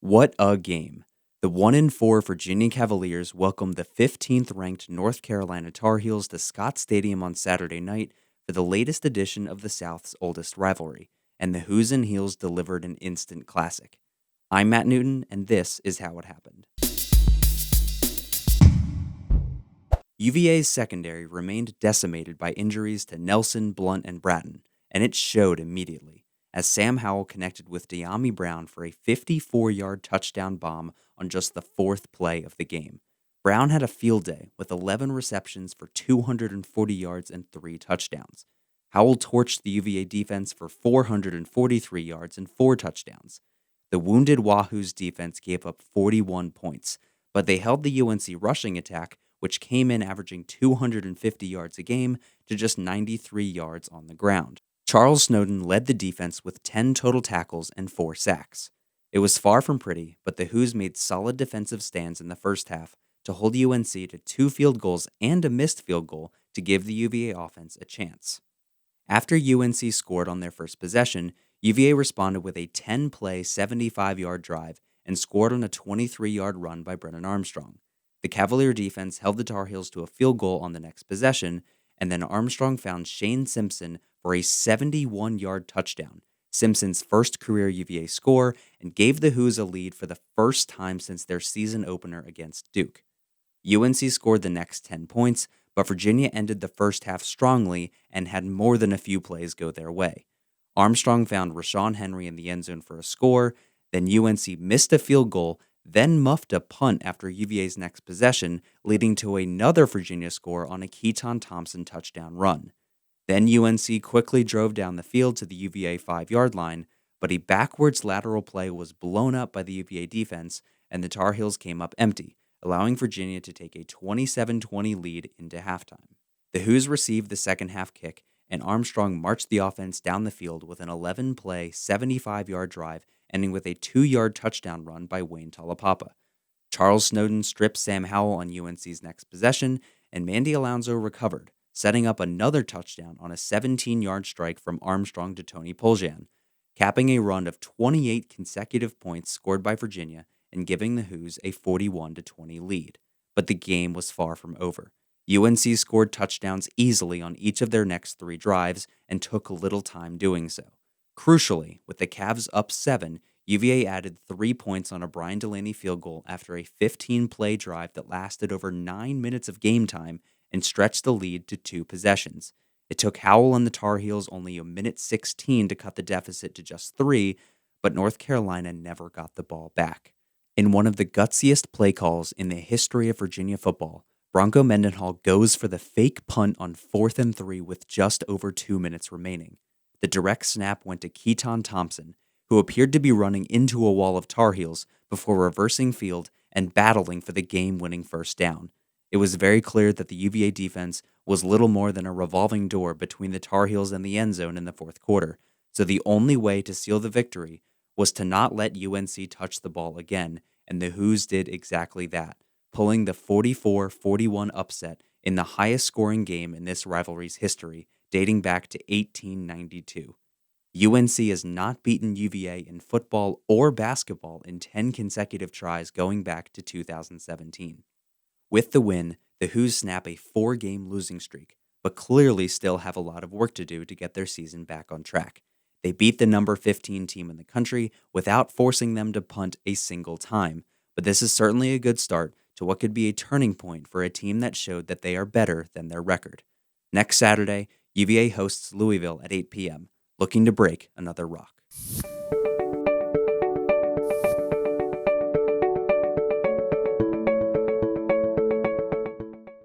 What a game. The 1-4 Virginia Cavaliers welcomed the 15th ranked North Carolina Tar Heels to Scott Stadium on Saturday night for the latest edition of the South's oldest rivalry, and the Hoos and Heels delivered an instant classic. I'm Matt Newton, and this is how it happened. UVA's secondary remained decimated by injuries to Nelson, Blunt, and Bratton, and it showed immediately, as Sam Howell connected with Dyami Brown for a 54-yard touchdown bomb on just the fourth play of the game. Brown had a field day with 11 receptions for 240 yards and 3 touchdowns. Howell torched the UVA defense for 443 yards and 4 touchdowns. The wounded Wahoo's defense gave up 41 points, but they held the UNC rushing attack, which came in averaging 250 yards a game, to just 93 yards on the ground. Charles Snowden led the defense with 10 total tackles and 4 sacks. It was far from pretty, but the Hoos made solid defensive stands in the first half to hold UNC to 2 field goals and a missed field goal to give the UVA offense a chance. After UNC scored on their first possession, UVA responded with a 10-play, 75-yard drive and scored on a 23-yard run by Brennan Armstrong. The Cavalier defense held the Tar Heels to a field goal on the next possession, and then Armstrong found Shane Simpson for a 71-yard touchdown, Simpson's first career UVA score, and gave the Hoos a lead for the first time since their season opener against Duke. UNC scored the next 10 points, but Virginia ended the first half strongly and had more than a few plays go their way. Armstrong found Rashawn Henry in the end zone for a score, then UNC missed a field goal, then muffed a punt after UVA's next possession, leading to another Virginia score on a Keaton Thompson touchdown run. Then UNC quickly drove down the field to the UVA 5-yard line, but a backwards lateral play was blown up by the UVA defense, and the Tar Heels came up empty, allowing Virginia to take a 27-20 lead into halftime. The Hoos received the second half kick, and Armstrong marched the offense down the field with an 11-play, 75-yard drive, ending with a 2-yard touchdown run by Wayne Talapapa. Charles Snowden stripped Sam Howell on UNC's next possession, and Mandy Alonso recovered, setting up another touchdown on a 17-yard strike from Armstrong to Tony Poljan, capping a run of 28 consecutive points scored by Virginia and giving the Hoos a 41-20 lead. But the game was far from over. UNC scored touchdowns easily on each of their next 3 drives and took little time doing so. Crucially, with the Cavs up 7, UVA added 3 points on a Brian Delaney field goal after a 15-play drive that lasted over 9 minutes of game time and stretched the lead to 2 possessions. It took Howell and the Tar Heels only a minute 16 to cut the deficit to just 3, but North Carolina never got the ball back. In one of the gutsiest play calls in the history of Virginia football, Bronco Mendenhall goes for the fake punt on 4th and 3 with just over 2 minutes remaining. The direct snap went to Keaton Thompson, who appeared to be running into a wall of Tar Heels before reversing field and battling for the game-winning first down. It was very clear that the UVA defense was little more than a revolving door between the Tar Heels and the end zone in the fourth quarter, so the only way to seal the victory was to not let UNC touch the ball again, and the Hoos did exactly that, pulling the 44-41 upset in the highest scoring game in this rivalry's history, dating back to 1892. UNC has not beaten UVA in football or basketball in 10 consecutive tries going back to 2017. With the win, the Hoos snap a 4-game losing streak, but clearly still have a lot of work to do to get their season back on track. They beat the number 15 team in the country without forcing them to punt a single time, but this is certainly a good start to what could be a turning point for a team that showed that they are better than their record. Next Saturday, UVA hosts Louisville at 8 p.m., looking to break another rock.